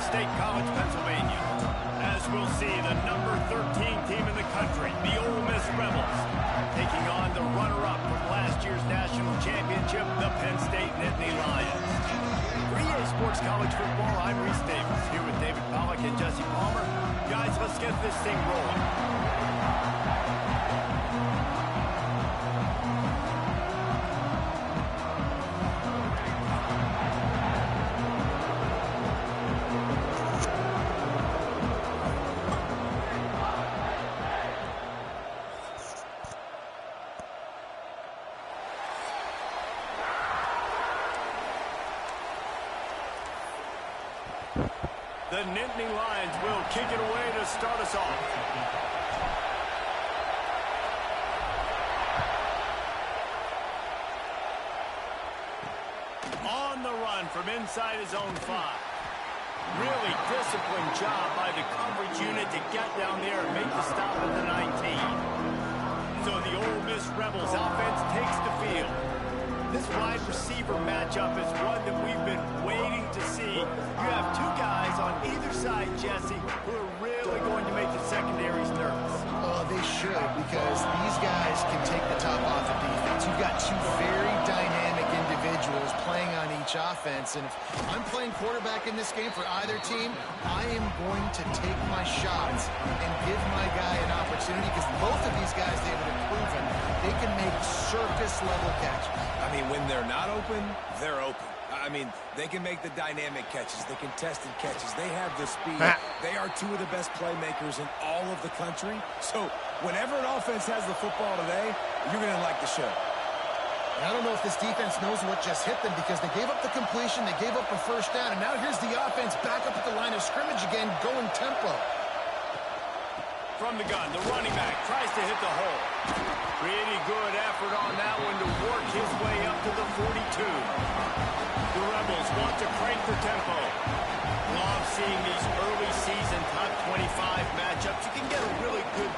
State College, Pennsylvania. As we'll see, the number 13 team in the country, the Ole Miss Rebels, taking on the runner-up from last year's national championship, the Penn State Nittany Lions. For EA Sports College Football, I'm Reese Davis, here with David Pollack and Jesse Palmer. Guys, let's get this thing rolling. The Nittany Lions will kick it away to start us off. On the run from inside his own 5. Really disciplined job by the coverage unit to get down there and make the stop at the 19. So the Ole Miss Rebels offense takes the field. This wide receiver matchup is one that we've been waiting to see. You have two guys on either side, Jesse, who are really going to make the secondaries nervous. Oh, they should, because these guys can take the top off of defense. You've got two very dynamic individuals playing on each offense, and if I'm playing quarterback in this game for either team, I am going to take my shots and give my guy an opportunity, because both of these guys, David, have proven they can make circus-level catches. I mean, when they're not open, they're open. I mean, they can make the dynamic catches, the contested catches. They have the speed. They are two of the best playmakers in all of the country. So whenever an offense has the football today, you're going to like the show. And I don't know if this defense knows what just hit them, because they gave up the completion, they gave up a first down, and now here's the offense back up at the line of scrimmage again, going tempo. From the gun, the running back tries to hit the hole. Pretty good effort on that one to work his way up to the 42. The Rebels want to crank the tempo. Love seeing these early season top 25 matchups. You can get a really good...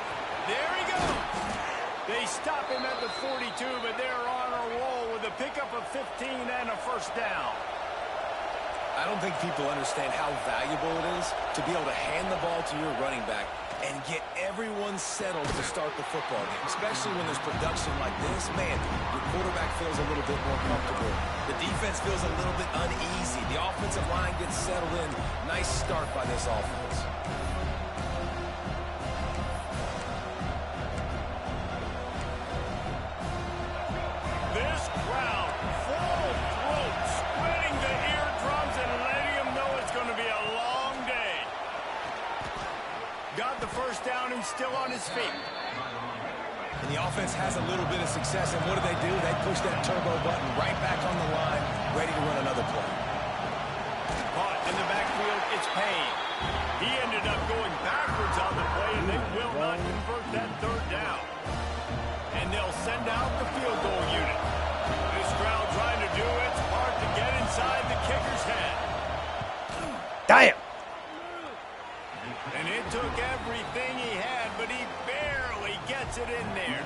There he goes! They stop him at the 42, but they're on a roll with a pickup of 15 and a first down. I don't think people understand how valuable it is to be able to hand the ball to your running back and get everyone settled to start the football game, especially when there's production like this. Man, your quarterback feels a little bit more comfortable. The defense feels a little bit uneasy. The offensive line gets settled in. Nice start by this offense. This crowd, full throat, spreading the eardrums and letting them know it's going to be a long day. Got the first down and still on his feet. And the offense has a little bit of success, and what do? They push that turbo button right back on the line, ready to run another play. Caught in the backfield, it's Penn. He ended up going backwards on the play, and they will not convert that third down. And they'll send out the field goal unit. This crowd trying to do its part to get inside the kicker's head. Damn! And it took everything he had, but he barely gets it in there.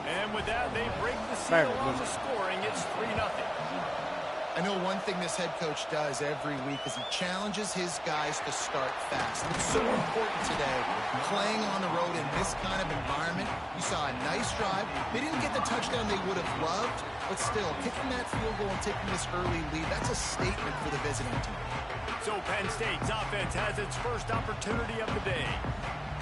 And with that, they break the seal on the scoring. It's 3-0. I know one thing this head coach does every week is he challenges his guys to start fast. It's so important today, playing on the road in this kind of environment. You saw a nice drive. They didn't get the touchdown they would have loved, but still, kicking that field goal and taking this early lead, that's a statement for the visiting team. So Penn State's offense has its first opportunity of the day.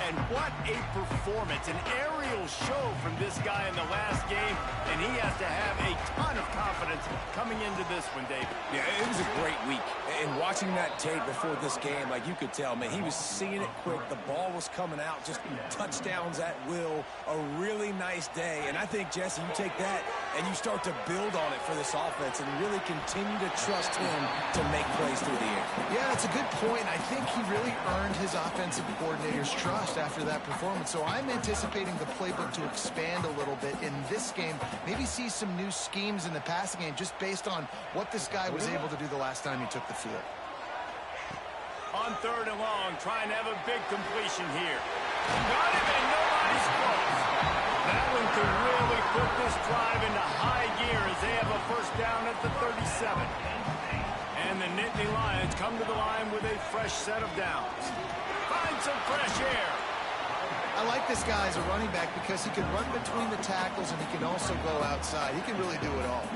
And what a performance, an aerial show from this guy in the last game, and he has to have a ton of confidence coming into this one, David. Yeah, it was a great week. And watching that tape before this game, like you could tell, man, he was seeing it quick. The ball was coming out, just touchdowns at will. A really nice day. And I think, Jesse, you take that and you start to build on it for this offense and really continue to trust him to make plays through the air. Yeah, that's a good point. I think he really earned his offensive coordinator's trust after that performance. So I'm anticipating the playbook to expand a little bit in this game. Maybe see some new schemes in the passing game just based on what this guy was able to do the last time he took the field. On 3rd and long, trying to have a big completion here. Got him and nobody's close. That one could really put this drive into high gear as they have a first down at the 37. And the Nittany Lions come to the line with a fresh set of downs. Find some fresh air. I like this guy as a running back because he can run between the tackles and he can also go outside. He can really do it all.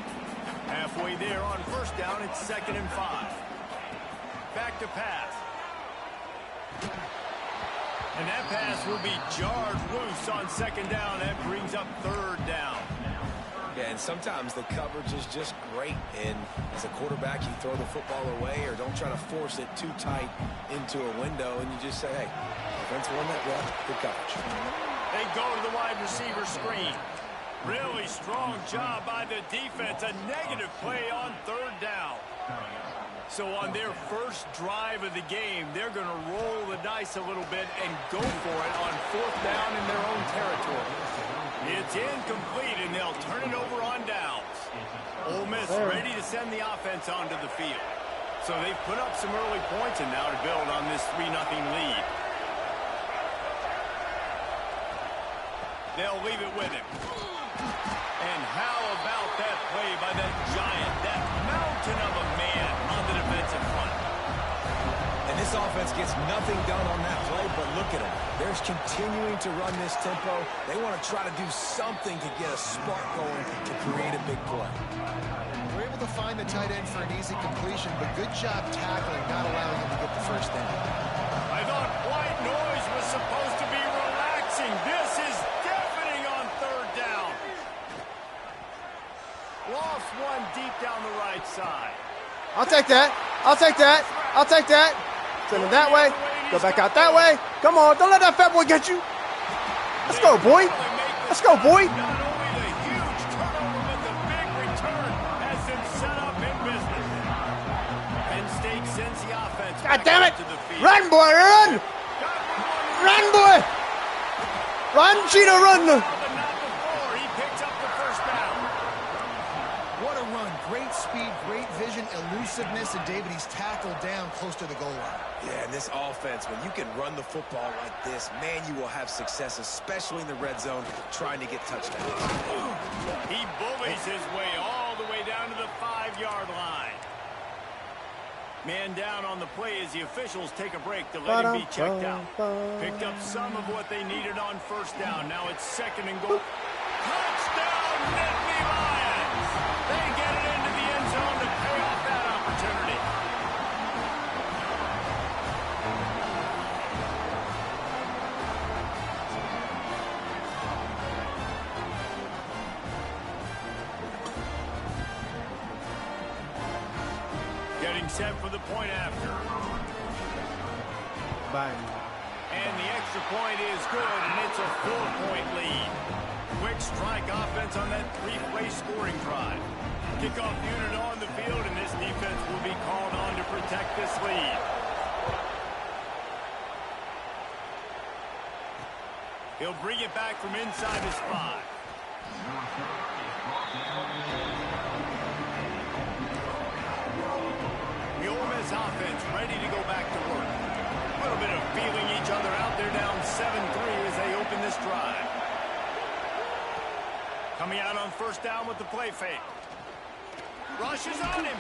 Halfway there on first down, it's 2nd and 5. Back to pass. And that pass will be jarred loose on 2nd down. That brings up 3rd down. Yeah, and sometimes the coverage is just great. And as a quarterback, you throw the football away or don't try to force it too tight into a window. And you just say, hey, offense won that well. Good coverage. They go to the wide receiver screen. Really strong job by the defense. A negative play on 3rd down. So on their first drive of the game, they're going to roll the dice a little bit and go for it on 4th down in their own territory. It's incomplete, and they'll turn it over on downs. Ole Miss ready to send the offense onto the field. So they've put up some early points and now to build on this 3-0 lead. They'll leave it with him. And how about that play by that giant, that mountain of a man on the defensive front? And this offense gets nothing done on that play, but look at them. They're continuing to run this tempo. They want to try to do something to get a spark going to create a big play. We're able to find the tight end for an easy completion, but good job tackling, not allowing him to get the first down. I thought white noise was supposed to be relaxing. This is deafening on 3rd down. Lost one deep down the right side. I'll take that. I'll take that. I'll take that. Send him that way. Go back out that way. Come on. Don't let that fat boy get you. Let's go, boy. Let's go, boy. Not only the huge turnover, but the big return has them set up in business. Penn State sends the offense God damn it. to the field. Run, boy, run. Run, boy. Run, Cheetah, run. But not before he picks up the first down. What a run. Great speed, great vision, elusiveness, and David, he's tackled down close to the goal line. Yeah, and this offense, when you can run the football like this, man, you will have success, especially in the red zone, trying to get touchdowns. He bullies his way all the way down to the 5-yard line. Man down on the play as the officials take a break to let him be checked out. Picked up some of what they needed on first down. Now it's 2nd and goal. Touchdown, Nittany Lions! They get it into the end zone to pay off that opportunity. Getting set for the point after. Bang. And the extra point is good, and it's a 4-point lead. Quick strike offense on that 3-play scoring drive. Kickoff unit on the field, and this defense will be called on to protect this lead. He'll bring it back from inside his 5. The Ole Miss offense ready to go back to work. A little bit of feeling each other out there, down 7-3 as they open this drive. Coming out on first down with the play fake. Rushes on him.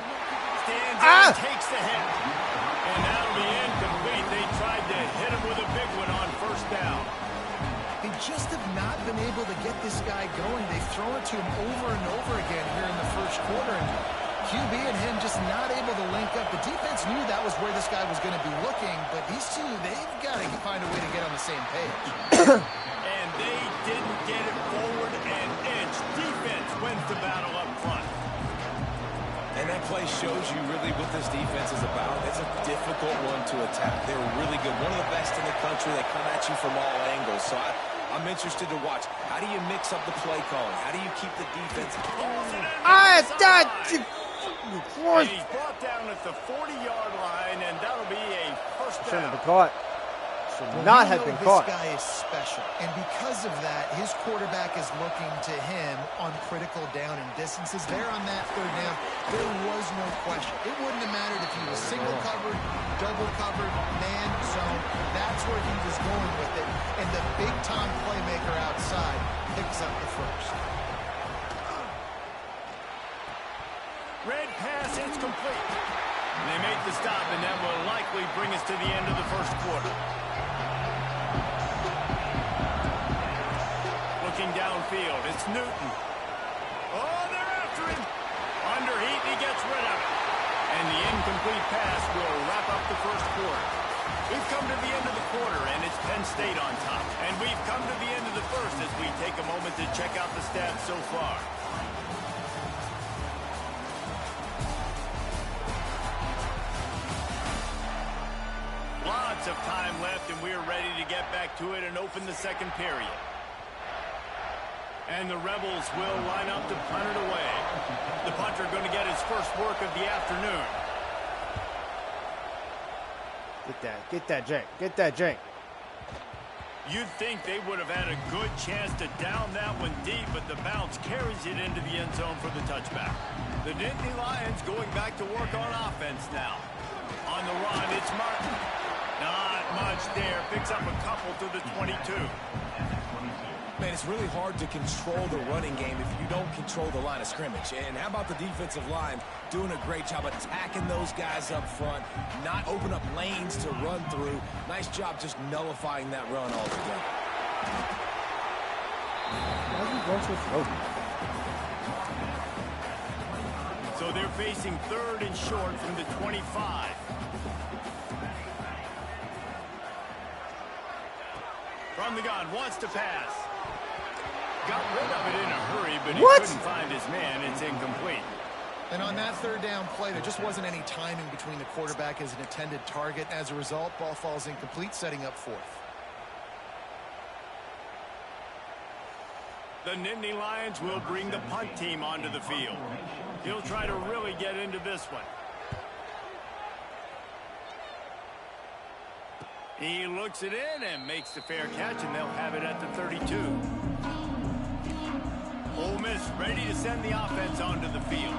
Stands in, takes the hit. And that'll be incomplete. They tried to hit him with a big one on first down. They just have not been able to get this guy going. They've thrown it to him over and over again here in the first quarter. And QB and him just not able to link up. The defense knew that was where this guy was going to be looking, but these two, they've got to find a way to get on the same page. And they didn't get it forward an inch. Defense wins the battle up front. And that play shows you really what this defense is about. It's a difficult one to attack. They're really good. One of the best in the country. They come at you from all angles. So I'm interested to watch. How do you mix up the play calling? How do you keep the defense? And he's brought down at the 40-yard line, and that'll be a first down. Shouldn't have been caught. Should not have been caught. This guy is special, and because of that, his quarterback is looking to him on critical down and distances. There on that third down, there was no question. It wouldn't have mattered if he was single covered, double covered, man zone. That's where he was going with it, and the big-time playmaker outside picks up the first. Red pass, it's complete. And they make the stop, and that will likely bring us to the end of the first quarter. Looking downfield, it's Newton. Oh, they're after him. Under heat, he gets rid of it. And the incomplete pass will wrap up the first quarter. We've come to the end of the quarter, and it's Penn State on top. And we've come to the end of the first as we take a moment to check out the stats so far. Lots of time left, and we're ready to get back to it and open the second period. And the Rebels will line up to punt it away. The punter going to get his first work of the afternoon. Get that, Jake. Get that, Jake. You'd think they would have had a good chance to down that one deep, but the bounce carries it into the end zone for the touchback. The Nittany Lions going back to work on offense now. On the run, it's Martin. Not much there. Picks up a couple to the 22. Man, it's really hard to control the running game if you don't control the line of scrimmage. And how about the defensive line doing a great job attacking those guys up front, not open up lanes to run through. Nice job just nullifying that run altogether. So they're facing third and short from the 25. From the gun, wants to pass. Got rid of it in a hurry, but he couldn't find his man. It's incomplete. And on that third down play, there just wasn't any timing between the quarterback as an intended target. As a result, ball falls incomplete, setting up fourth. The Nittany Lions will bring the punt team onto the field. He'll try to really get into this one. He looks it in and makes the fair catch, and they'll have it at the 32. Ole Miss ready to send the offense onto the field.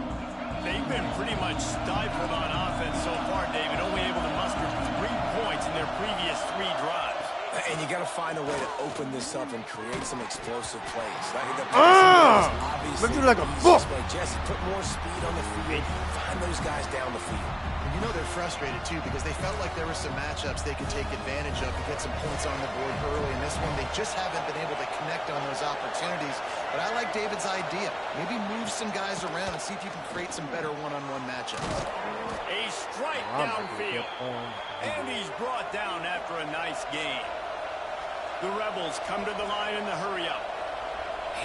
They've been pretty much stifled on offense so far, David, only able to muster 3 points in their previous 3 drives. And you got to find a way to open this up and create some explosive plays. Looking like a book. Jesse, put more speed on the field. Find those guys down the field. And you know they're frustrated, too, because they felt like there were some matchups they could take advantage of and get some points on the board early. In this one, they just haven't been able to connect on those opportunities. But I like David's idea. Maybe move some guys around and see if you can create some better one-on-one matchups. A strike downfield. And he's brought down after a nice gain. The Rebels come to the line in the hurry-up.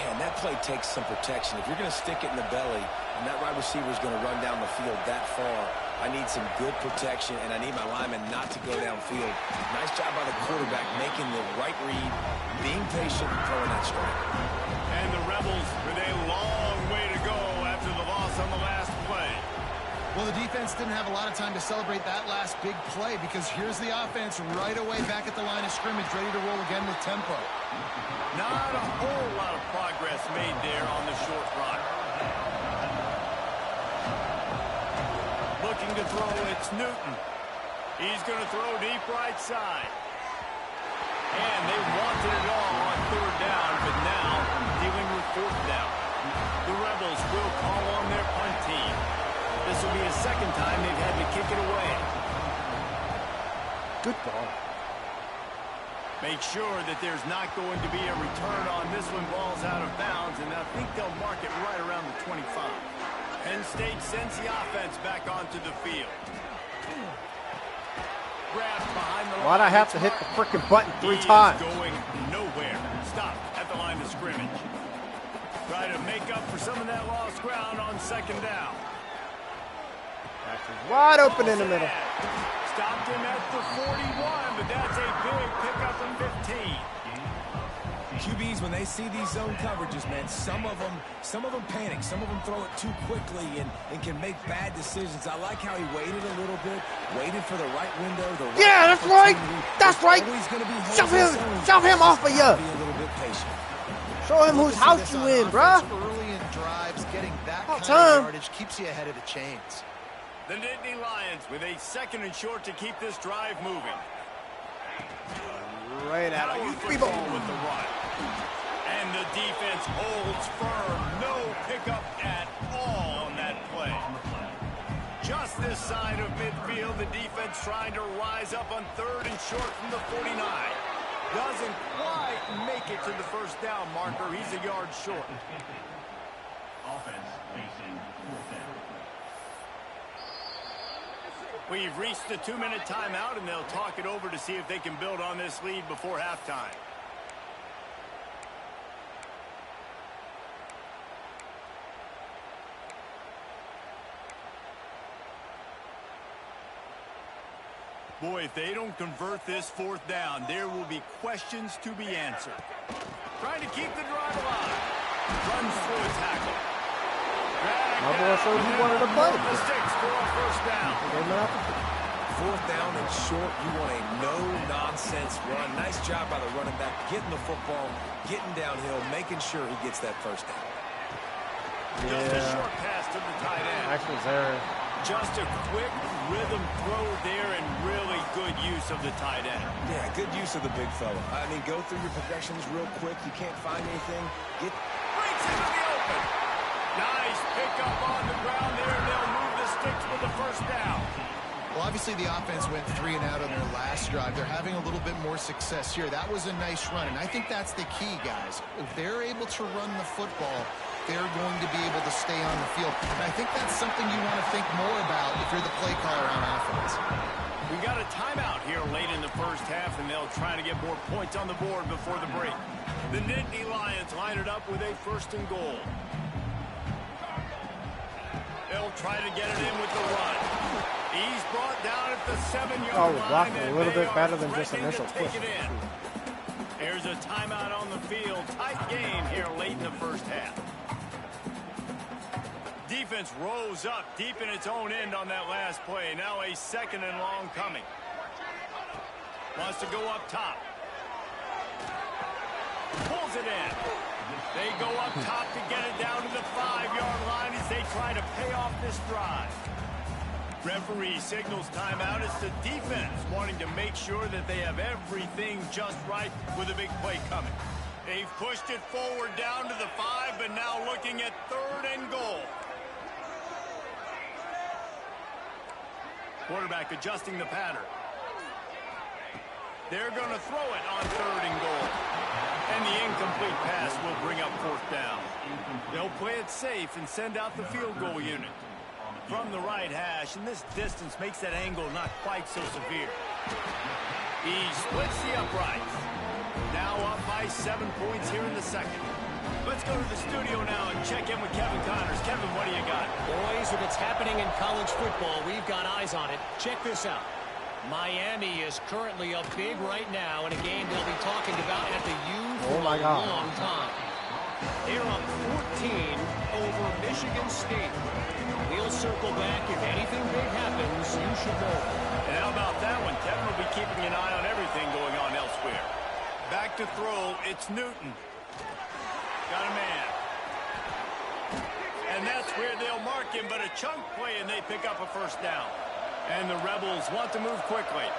Man, that play takes some protection. If you're going to stick it in the belly and that wide receiver is going to run down the field that far, I need some good protection, and I need my lineman not to go downfield. Nice job by the quarterback making the right read, being patient, and throwing that strike. And the Rebels with a long way to go after the loss on the last play. Well, the defense didn't have a lot of time to celebrate that last big play because here's the offense right away back at the line of scrimmage, ready to roll again with tempo. Not a whole lot of progress made there on the short run. Looking to throw, it's Newton. He's going to throw deep right side. And they wanted it all on third down, but now dealing with fourth down. The Rebels will call on their punt team. This will be a second time they've had to kick it away. Good ball. Make sure that there's not going to be a return on this one. Ball's out of bounds, and I think they'll mark it right around the 25. Penn State sends the offense back onto the field. Grabbed behind the line. Why'd I have to hit the freaking button 3 times? Going nowhere. Stop at the line of scrimmage. Try to make up for some of that lost ground on second down. Wide open in the middle. Stopped him at the 41, but that's a big pickup from 15. QBs, when they see these zone coverages, man, some of them panic. Some of them throw it too quickly and can make bad decisions. I like how he waited a little bit, waited for the right window. Yeah, that's right. That's right. Shove him off of you. Be a little bit patient. Show him whose house you in, bruh. Early in drives, getting that kind of yardage keeps you ahead of the chains. The Nittany Lions with a second and short to keep this drive moving. Right at you people with the run. And the defense holds firm. No pickup at all on that play. Just this side of midfield. the defense trying to rise up on 3rd and short from the 49. Doesn't quite make it to the first down marker. He's a yard short. Offense facing 4th down. We've reached the 2-minute timeout, and they'll talk it over to see if they can build on this lead before halftime. Boy, if they don't convert this 4th down, there will be questions to be answered. Trying to keep the drive alive. Runs through a tackle. My boy showed he wanted to play. The sticks for a first down. 4th down and short, you want a no-nonsense run. Nice job by the running back, getting the football, getting downhill, making sure he gets that first down. Just a short pass to the tight end. Actually, there. Just a quick rhythm throw there and really good use of the tight end. Yeah, good use of the big fella. I mean, go through your progressions real quick. You can't find anything. Breaks into the open. Nice pickup on the ground there. They'll move the sticks with the first down. Well, obviously the offense went 3 and out on their last drive. They're having a little bit more success here. That was a nice run, and I think that's the key, guys. If they're able to run the football, they're going to be able to stay on the field. And I think that's something you want to think more about if you're the play caller on offense. We got a timeout here late in the first half, and they'll try to get more points on the board before the break. The Nittany Lions line it up with a 1st and goal. They'll try to get it in with the run. He's brought down at the 7-yard line. Blocking a little bit better than just initial push. There's a timeout on the field. Tight game here late in the first half. Defense rose up deep in its own end on that last play. Now a 2nd and long coming. Wants to go up top. Pulls it in. They go up top to get it down to the 5-yard line as they try to pay off this drive. Referee signals timeout. It's the defense wanting to make sure that they have everything just right with a big play coming. They've pushed it forward down to the 5, but now looking at 3rd and goal. Quarterback adjusting the pattern. They're going to throw it on 3rd and goal. And the incomplete pass will bring up 4th down. They'll play it safe and send out the field goal unit. From the right hash, and this distance makes that angle not quite so severe. He splits the uprights. Now up by 7 points here in the 2nd. Let's go to the studio now and check in with Kevin Connors. Kevin, what do you got? Boys, if it's happening in college football, we've got eyes on it. Check this out. Miami is currently up big right now in a game they'll be talking about at the U for a long time. They're up 14 over Michigan State. We'll circle back. If anything big happens, you should know. And how about that one? Kevin will be keeping an eye on everything going on elsewhere. Back to throw. It's Newton. Got a man. And that's where they'll mark him, but a chunk play, and they pick up a first down. And the Rebels want to move quickly.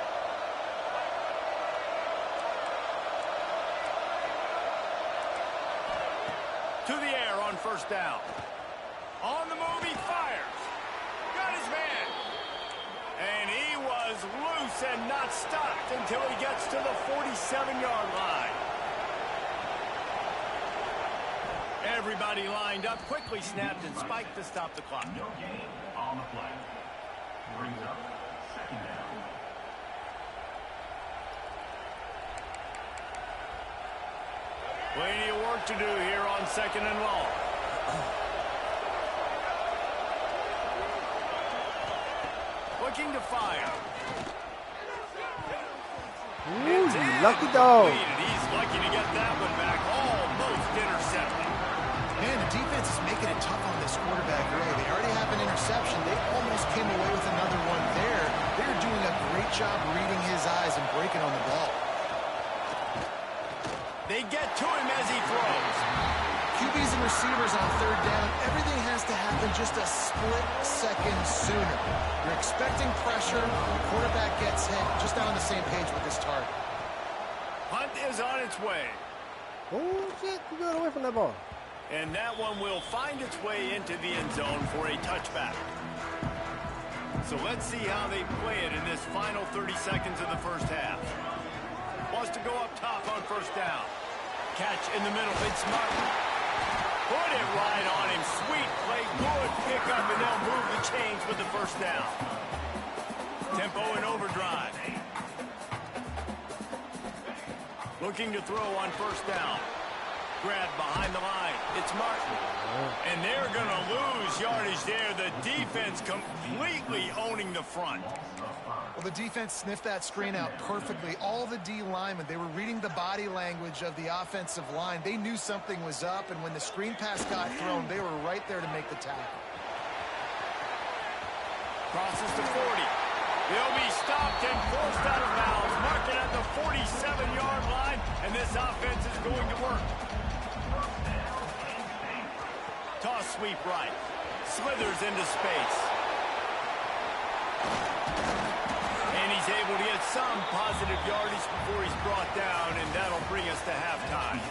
To the air on first down. On the move, he fires. Got his man. And he was loose and not stopped until he gets to the 47-yard line. Everybody lined up, quickly snapped and spiked to stop the clock. No gain on the play. Brings up 2nd down. Plenty of work to do here on 2nd and long. Looking to fire. Ooh, lucky dog. He's lucky to get that one back. Almost intercepted. Man, the defense is making it tough on this quarterback early. They already have an interception. They almost came away with another one there. They're doing a great job reading his eyes and breaking on the ball. They get to him as he throws. QBs and receivers on 3rd down, everything has to happen just a split second sooner. You're expecting pressure, the quarterback gets hit, just not on the same page with his target. Hunt is on its way. Oh, shit, you got away from that ball. And that one will find its way into the end zone for a touchback. So let's see how they play it in this final 30 seconds of the first half. Wants to go up top on first down. Catch in the middle. It's Martin. Put it right on him. Sweet play. Good pickup, and they'll move the chains with the first down. Tempo and overdrive. Looking to throw on first down. Grab behind the line. It's Martin. And they're going to lose yardage there. The defense completely owning the front. Well, the defense sniffed that screen out perfectly. All the D linemen, they were reading the body language of the offensive line. They knew something was up, and when the screen pass got thrown, they were right there to make the tackle. Crosses to 40. They'll be stopped and forced out of bounds. Mark it at the 47-yard line, and this offense is going to work. Toss sweep right. Slithers into space. And he's able to get some positive yardage before he's brought down, and that'll bring us to halftime.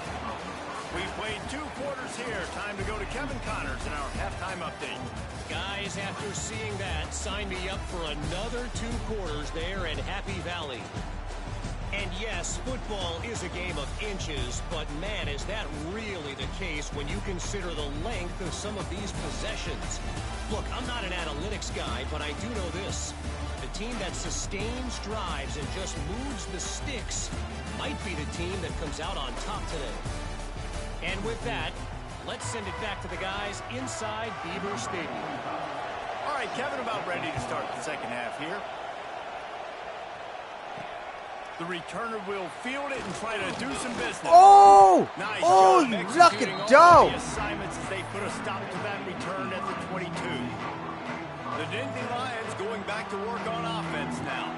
We've played 2 quarters here. Time to go to Kevin Connors in our halftime update. Guys, after seeing that, sign me up for another 2 quarters there in Happy Valley. And yes, football is a game of inches, but man, is that really the case when you consider the length of some of these possessions. Look, I'm not an analytics guy, but I do know this. The team that sustains drives and just moves the sticks might be the team that comes out on top today. And with that, let's send it back to the guys inside Beaver Stadium. All right, Kevin, about ready to start the second half here. The returner will field it and try to do some business. Oh! Nice Oh, job you executing lucky all dog. the assignments as they put a stop to that return at the 22. The Nittany Lions going back to work on offense now.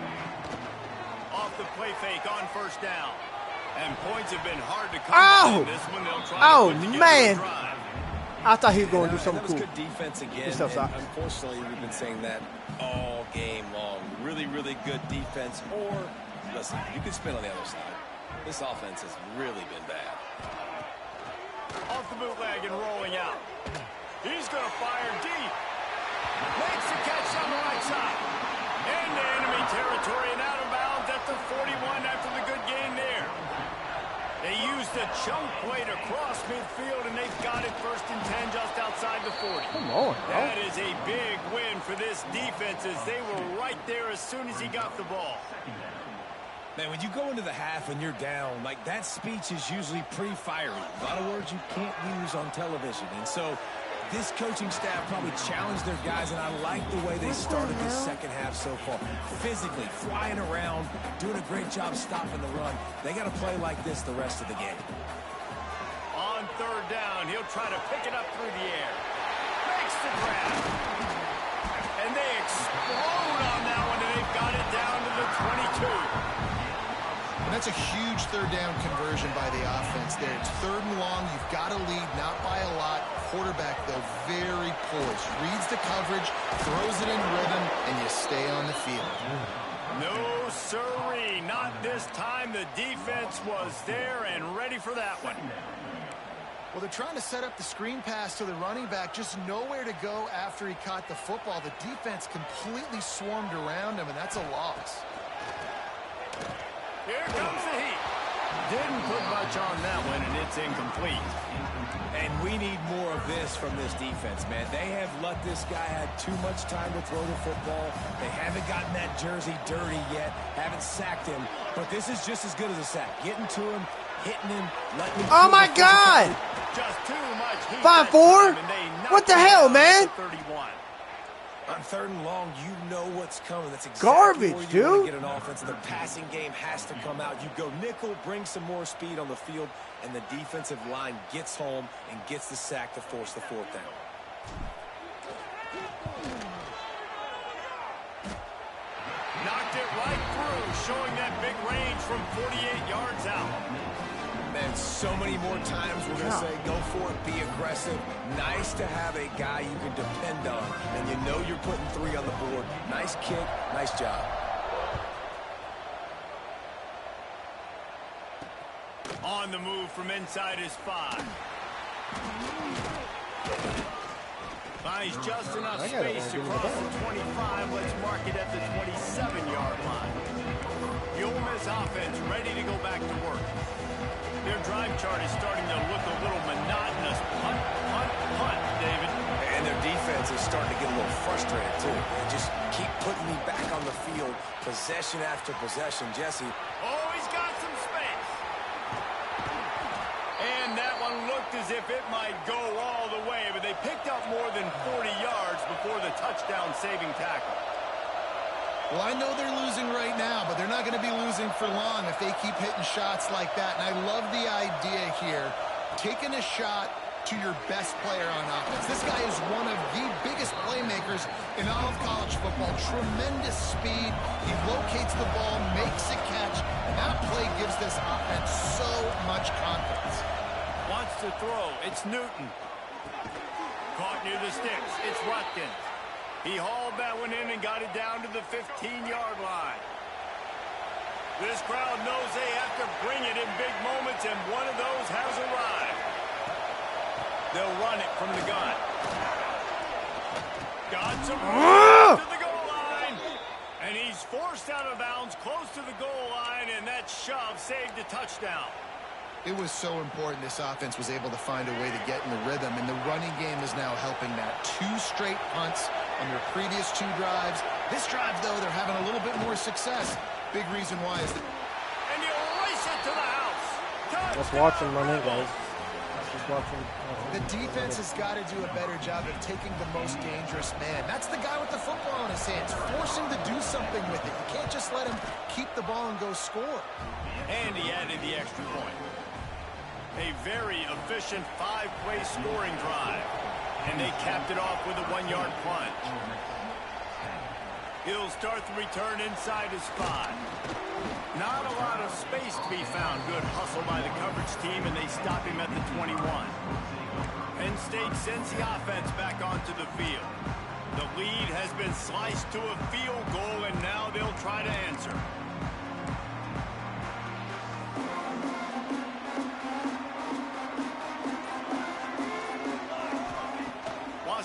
Off the play fake on first down. And points have been hard to come by in this one. They'll try to put together a drive. I thought he was going to do something that was cool. good defense again. Good stuff, Sox. Unfortunately, we've been saying that all game long. Really, really good defense. Or, listen, you can spin on the other side. This offense has really been bad. Off the bootleg and rolling out. He's going to fire deep. Makes the catch on the right side. Into enemy territory and out of bounds at the 41 after the good game there. They used a chunk play to cross midfield, and they've got it 1st and 10 just outside the 40. Come on, bro. That is a big win for this defense as they were right there as soon as he got the ball. Man, when you go into the half and you're down, like that speech is usually pretty fiery. A lot of words you can't use on television. And so this coaching staff probably challenged their guys, and I like the way they started this second half so far. Physically, flying around, doing a great job stopping the run. They got to play like this the rest of the game. On 3rd down, he'll try to pick it up through the air. Makes the grab. And they explode on that one, and they've got it down to the 22. And that's a huge 3rd down conversion by the offense there. It's 3rd and long. You've got to lead, not by a lot. Quarterback, though, very poised. Reads the coverage, throws it in rhythm, and you stay on the field. No, sirree. Not this time. The defense was there and ready for that one. Well, they're trying to set up the screen pass to the running back, just nowhere to go after he caught the football. The defense completely swarmed around him, and that's a loss. Here comes the heat. Didn't put much on that one, and it's incomplete. And we need more of this from this defense, man. They have let this guy have too much time to throw the football. They haven't gotten that jersey dirty yet, haven't sacked him. But this is just as good as a sack. Getting to him, hitting him, letting him... Oh, my God! Just too much heat. 5-4? What the hell, man? 31. On 3rd and long, you know what's coming. That's exactly Garbage, where you want dude. to get an offense. The passing game has to come out. You go nickel, bring some more speed on the field, and the defensive line gets home and gets the sack to force the 4th down. Knocked it right through, showing that big range from 48 yards out. And so many more times we're going to say, go for it, be aggressive. Nice to have a guy you can depend on, and you know you're putting 3 on the board. Nice kick, nice job. On the move from inside his 5. Finds just enough space to cross the 25. Let's mark it at the 27-yard line. The Ole Miss offense ready to go back to work. Their drive chart is starting to look a little monotonous. Punt, punt, punt, David. And their defense is starting to get a little frustrated, too. They just keep putting me back on the field, possession after possession. Jesse. Oh, he's got some space. And that one looked as if it might go all the way, but they picked up more than 40 yards before the touchdown-saving tackle. Well, I know they're losing right now, but they're not going to be losing for long if they keep hitting shots like that. And I love the idea here, taking a shot to your best player on offense. This guy is one of the biggest playmakers in all of college football. Tremendous speed. He locates the ball, makes a catch. That play gives this offense so much confidence. Wants to throw. It's Newton. Caught near the sticks. It's Watkins. He hauled that one in and got it down to the 15-yard line. This crowd knows they have to bring it in big moments, and one of those has arrived. They'll run it from the gun. Got some room to the goal line. And he's forced out of bounds close to the goal line, and that shove saved a touchdown. It was so important this offense was able to find a way to get in the rhythm, and the running game is now helping that. 2 straight punts on their previous 2 drives. This drive, though, they're having a little bit more success. Big reason why is that... And you race it to the house. Let's watch him run in, guys. Let's watch him. The defense has got to do a better job of taking the most dangerous man. That's the guy with the football in his hands. Force him to do something with it. You can't just let him keep the ball and go score. And he added the extra point. A very efficient 5-play scoring drive. And they capped it off with a 1-yard plunge. He'll start the return inside his 5. Not a lot of space to be found. Good hustle by the coverage team, and they stop him at the 21. Penn State sends the offense back onto the field. The lead has been sliced to a field goal, and now they'll try to answer.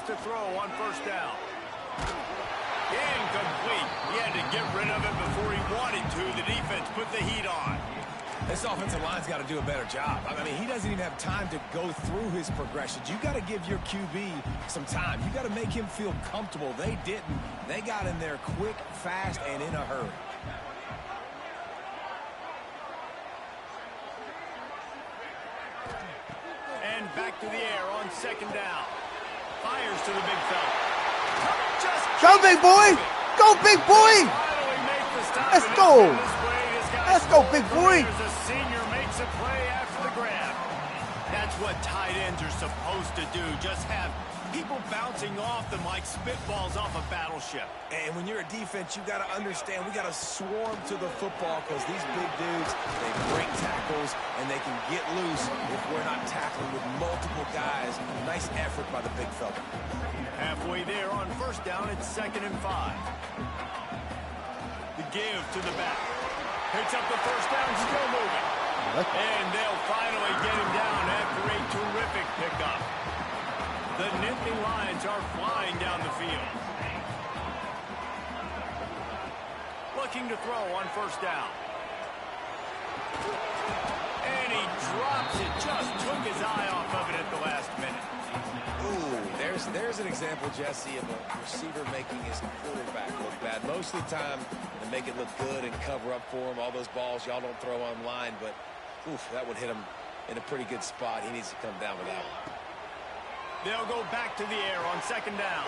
To throw on first down. Incomplete. He had to get rid of it before he wanted to. The defense put the heat on. This offensive line's got to do a better job. I mean, he doesn't even have time to go through his progressions. You got to give your QB some time. You got to make him feel comfortable. They didn't. They got in there quick, fast, and in a hurry. And back to the air on second down. Fires to the big fella. Go, big boy! Go, big boy! Let's go! Let's go, big boy! A senior makes a play after the grab. That's what tight ends are supposed to do. Just have people bouncing off them like spitballs off a battleship. And when you're a defense, you got to understand, we got to swarm to the football because these big dudes, they break tackles and they can get loose if we're not tackling with multiple guys. Nice effort by the big fella. Halfway there on first down, it's 2nd and 5. The give to the back. Picks up the first down, still moving. And they'll finally get him down after a terrific pickup. The Nittany Lions are flying down the field. Looking to throw on first down. And he drops it. Just took his eye off of it at the last minute. Ooh, there's an example, Jesse, of a receiver making his quarterback look bad. Most of the time, they make it look good and cover up for him. All those balls y'all don't throw online, but oof, that would hit him in a pretty good spot. He needs to come down with that one. They'll go back to the air on second down.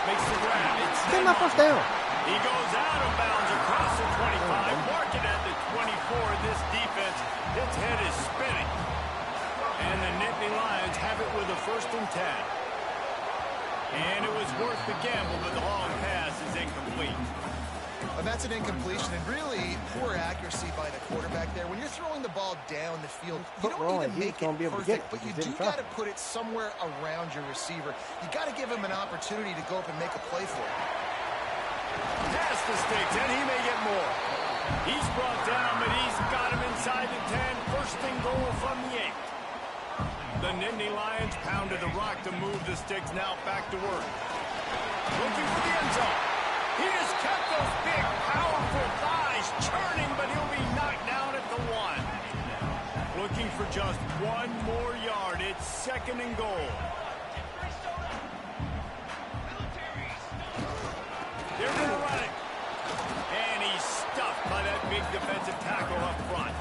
Makes the grab. Get my first down. He goes out of bounds across the 25. Mark it at the 24. This defense, its head is spinning. And the Nittany Lions have it with a 1st and 10. And it was worth the gamble, but the long pass is incomplete. And that's an incompletion, and really poor accuracy by the quarterback there. When you're throwing the ball down the field, you don't need to make it perfect, but you do got to put it somewhere around your receiver. You got to give him an opportunity to go up and make a play for it. Pass the sticks, and he may get more. He's brought down, but he's got him inside the 10. 1st and goal from the 8. The The Nittany Lions pounded the rock to move the sticks. Now back to work. Looking for the end zone. He just kept those big, powerful thighs churning, but he'll be knocked down at the 1. Looking for just 1 more yard. It's 2nd and goal. They're going to run it. And he's stuffed by that big defensive tackle up front.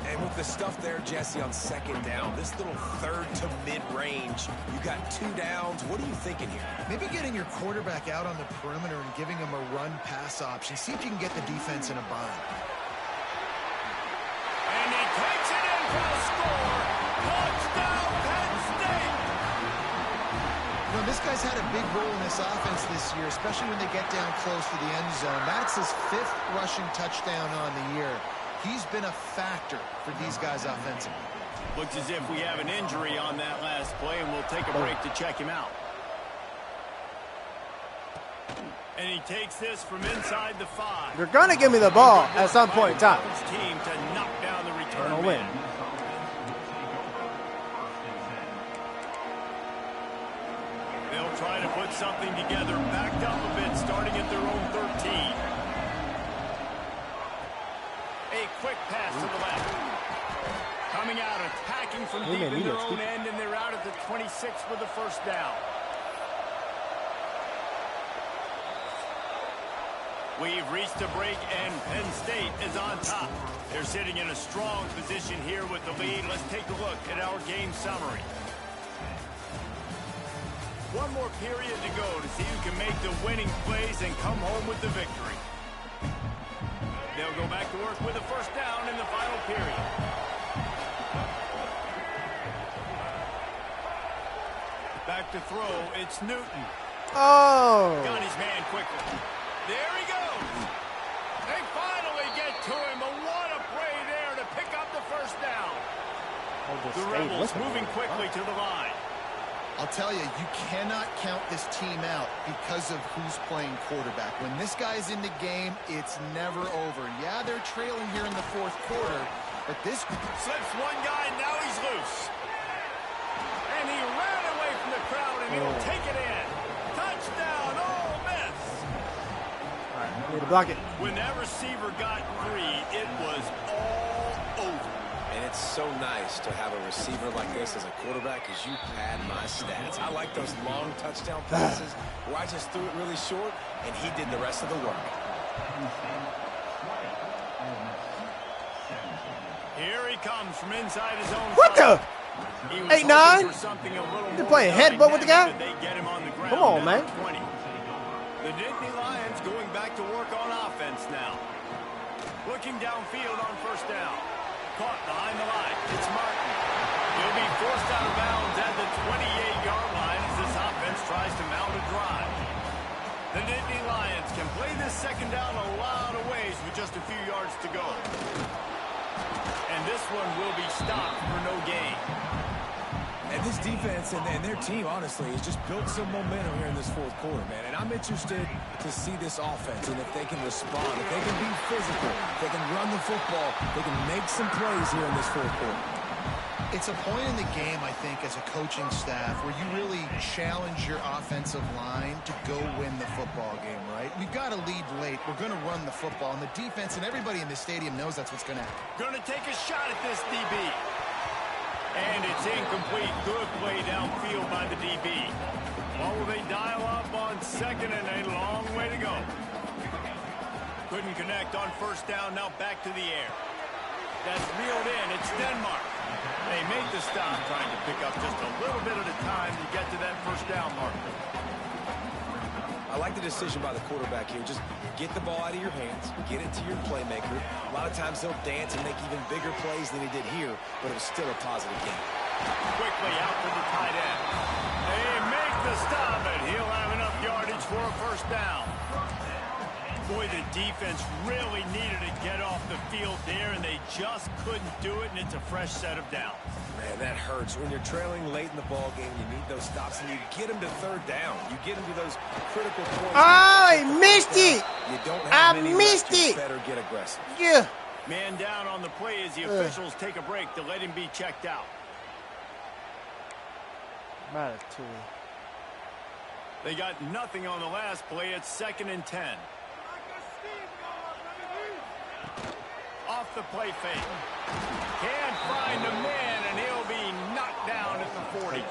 And with the stuff there, Jesse, on 2nd down, this little 3rd to mid-range, you got 2 downs. What are you thinking here? Maybe getting your quarterback out on the perimeter and giving him a run-pass option. See if you can get the defense in a bind. And he takes it in for the score. Touchdown, Penn State! You know, this guy's had a big role in this offense this year, especially when they get down close to the end zone. That's his 5th rushing touchdown on the year. He's been a factor for these guys offensively. Looks as if we have an injury on that last play, and we'll take a break to check him out. And he takes this from inside the 5. You're going to give me the ball at some point in time. Team to knock down the return Gonna win. man. They'll try to put something together, backed up a bit, starting at their own 13. A quick pass to the left. Coming out, attacking from deep in their own end, and they're out at the 26 for the 1st down. We've reached a break, and Penn State is on top. They're sitting in a strong position here with the lead. Let's take a look at our game summary. 1 more period to go to see who can make the winning plays and come home with the victory. They'll go back to work with a 1st down in the final period. Back to throw, it's Newton. Oh! Got his man quickly. There he goes. They finally get to him, but what a play there to pick up the 1st down. The Rebels moving quickly to the line. I'll tell you, you cannot count this team out because of who's playing quarterback. When this guy's in the game, it's never over. Yeah, they're trailing here in the 4th quarter, but this slips one guy, now he's loose. And he ran away from the crowd, and he'll take it in. Touchdown, Ole Miss. All right, need to block it. When that receiver got free, it was all over. And it's so nice to have a receiver like this as a quarterback because you pad my stats. I like those long touchdown passes where I just threw it really short and he did the rest of the work. Here he comes from inside his own. What the? 8-9? They're playing headbutt with the guy? Come on, man. 20. The Nittany Lions going back to work on offense now. Looking downfield on 1st down. Caught behind the line. It's Martin. He'll be forced out of bounds at the 28-yard line as this offense tries to mount a drive. The Nittany Lions can play this 2nd down a lot of ways with just a few yards to go. And this one will be stopped for no gain. And this defense and their team, honestly, has just built some momentum here in this 4th quarter, man. And I'm interested to see this offense and if they can respond, if they can be physical, if they can run the football, they can make some plays here in this 4th quarter. It's a point in the game, I think, as a coaching staff where you really challenge your offensive line to go win the football game, right? We've got to lead late. We're going to run the football, and the defense and everybody in the stadium knows that's what's going to happen. Going to take a shot at this DB. And it's incomplete. Good play downfield by the DB. Well, will they dial up on 2nd and a long way to go? Couldn't connect on 1st down. Now back to the air. That's reeled in. It's Denmark. They made the stop, trying to pick up just a little bit at a time to get to that 1st down marker. I like the decision by the quarterback here. Just get the ball out of your hands, get it to your playmaker. A lot of times he'll dance and make even bigger plays than he did here, but it was still a positive game. Quickly out to the tight end. They make the stop, and he'll have enough yardage for a 1st down. Boy, the defense really needed to get off the field there, and they just couldn't do it, and it's a fresh set of downs. Man, that hurts. When you're trailing late in the ball game, you need those stops, and you get them to 3rd down. You get them to those critical points. I missed it. You don't have I missed it. Better get aggressive. Yeah. Man down on the play as the officials take a break to let him be checked out. Ratatouille. They got nothing on the last play. It's 2nd and 10. Off the play fake. Can't find a man, and he'll be knocked down at the 40.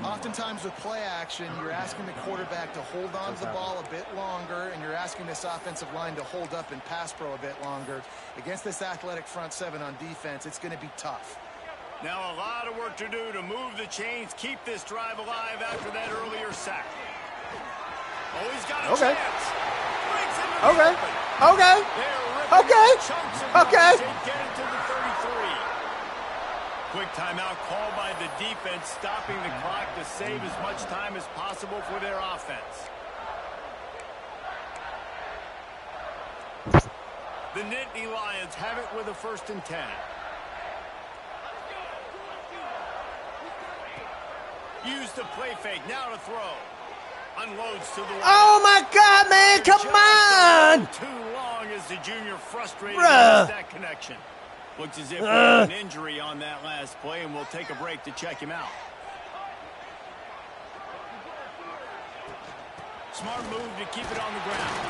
Oftentimes with play action, you're asking the quarterback to hold on to the ball a bit longer, and you're asking this offensive line to hold up in pass pro a bit longer. Against this athletic front seven on defense, it's going to be tough. Now a lot of work to do to move the chains, keep this drive alive after that earlier sack. Oh, he's got a chance. Okay. Get it to the 33. Quick timeout called by the defense, stopping the clock to save as much time as possible for their offense. The Nittany Lions have it with a 1st and 10. Use the play fake, now to throw. Unloads to the right. Oh my God, man, come on! Too long as the junior frustrated with that connection. Looks as if he had an injury on that last play, and we'll take a break to check him out. Smart move to keep it on the ground.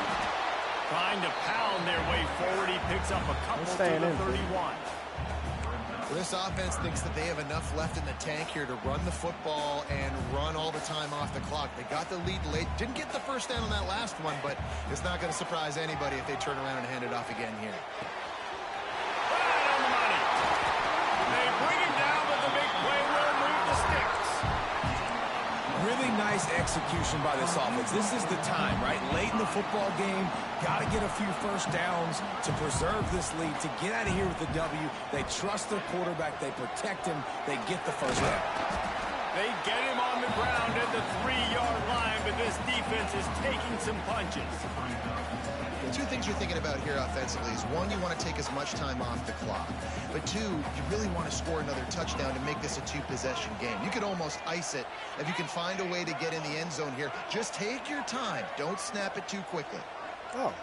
Trying to pound their way forward. He picks up a couple to the 31. Well, this offense thinks that they have enough left in the tank here to run the football and run all the time off the clock. They got the lead late. Didn't get the first down on that last one, but it's not going to surprise anybody if they turn around and hand it off again here. Right on the money. They bring him down, but the big play will move the sticks. Really nice execution by this offense. This is the time, right? Late in the football game, got to get a few first downs to preserve this lead, to get out of here with the W. They trust their quarterback. They protect him. They get the first down. They get him on the ground at the 3-yard line, but this defense is taking some punches. The two things you're thinking about here offensively is, one, you want to take as much time off the clock. But two, you really want to score another touchdown to make this a 2-possession game. You could almost ice it if you can find a way to get in the end zone here. Just take your time. Don't snap it too quickly. Oh.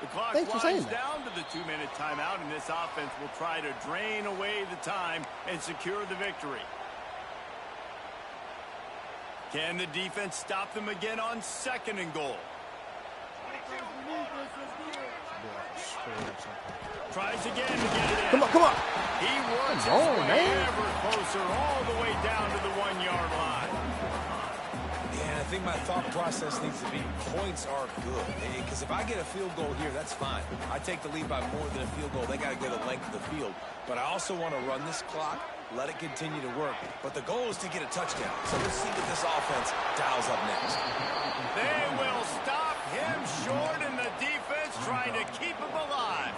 The clock winds down to the 2-minute timeout, and this offense will try to drain away the time and secure the victory. Can the defense stop them again on 2nd and goal? Tries again to get it in. Come on. He works his way ever closer, all the way down to the 1-yard line. Yeah, I think my thought process needs to be points are good. Because if I get a field goal here, that's fine. I take the lead by more than a field goal. They got to get a length of the field. But I also want to run this clock, let it continue to work. But the goal is to get a touchdown. So let's see what this offense dials up next. They will stop him short, and the defense trying to keep him alive.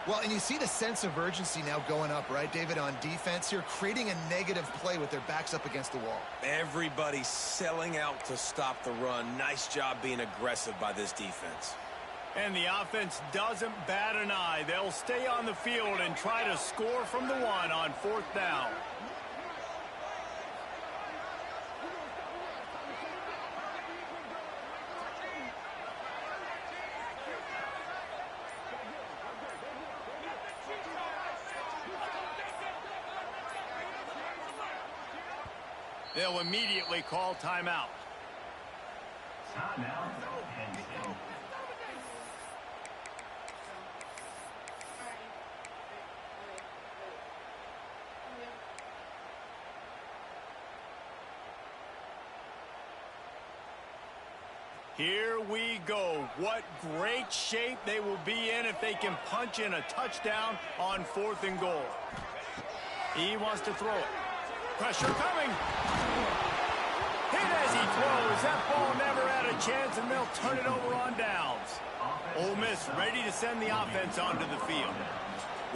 Well, and you see the sense of urgency now going up, right, David, on defense here, creating a negative play with their backs up against the wall. Everybody's selling out to stop the run. Nice job being aggressive by this defense. And the offense doesn't bat an eye. They'll stay on the field and try to score from the 1 on 4th down. They'll immediately call timeout. Timeout, Penn State. Here we go. What great shape they will be in if they can punch in a touchdown on 4th and goal. He wants to throw it. Pressure coming. Hit as he throws. That ball never had a chance, and they'll turn it over on downs. Ole Miss ready to send the offense onto the field.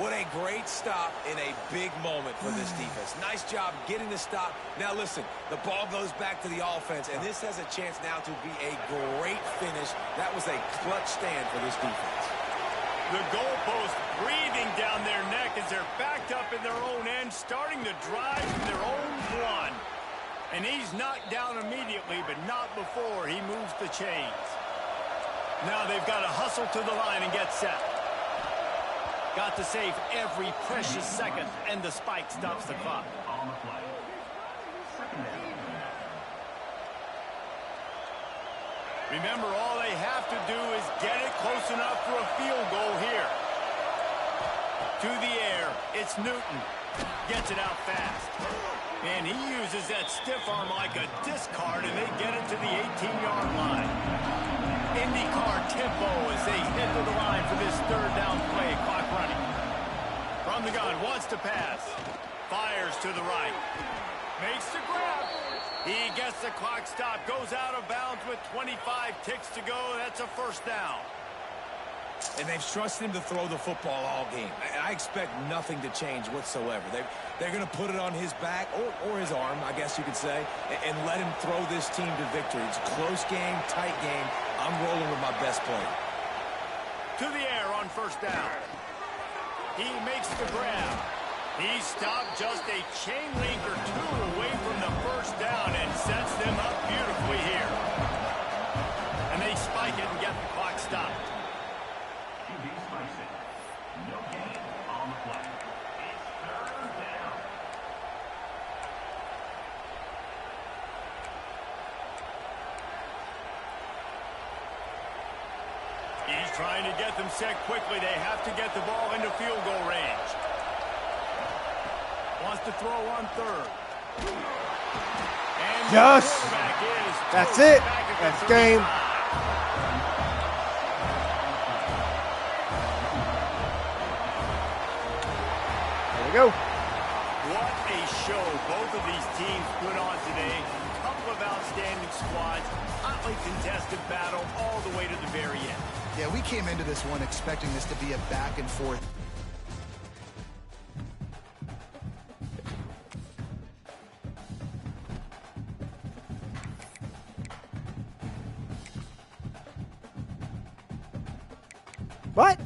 What a great stop in a big moment for this defense. Nice job getting the stop. Now listen, the ball goes back to the offense, and this has a chance now to be a great finish. That was a clutch stand for this defense. The goalpost breathing down their neck as they're backed up in their own end, starting to drive from their own 1. And he's knocked down immediately, but not before he moves the chains. Now they've got to hustle to the line and get set. Got to save every precious second, and the spike stops the clock. On the play. Second down. Remember, all they have to do is get it close enough for a field goal here. To the air, it's Newton. Gets it out fast. And he uses that stiff arm like a discard, and they get it to the 18-yard line. IndyCar tempo as they head to the line for this third down play. Clock running. From the gun, wants to pass. Fires to the right. Makes the grab. He gets the clock stopped. Goes out of bounds with 25 ticks to go. That's a first down. And they've trusted him to throw the football all game. I expect nothing to change whatsoever. They're going to put it on his back, or his arm, I guess you could say, and let him throw this team to victory. It's a close game, tight game. I'm rolling with my best player. To the air on first down. He makes the grab. He stopped just a chain link or two away from the first down and sets them up beautifully here. And they spike it and get the clock stopped. QB spikes it. No gain on the play. It's third down. He's trying to get them set quickly. They have to get the ball into field goal range. Wants to throw on third. And Yes. the quarterback is That's toast it. back at the That's 35. game. There we go. What a show both of these teams put on today. A couple of outstanding squads. Hotly contested battle all the way to the very end. Yeah, we came into this one expecting this to be a back and forth. What?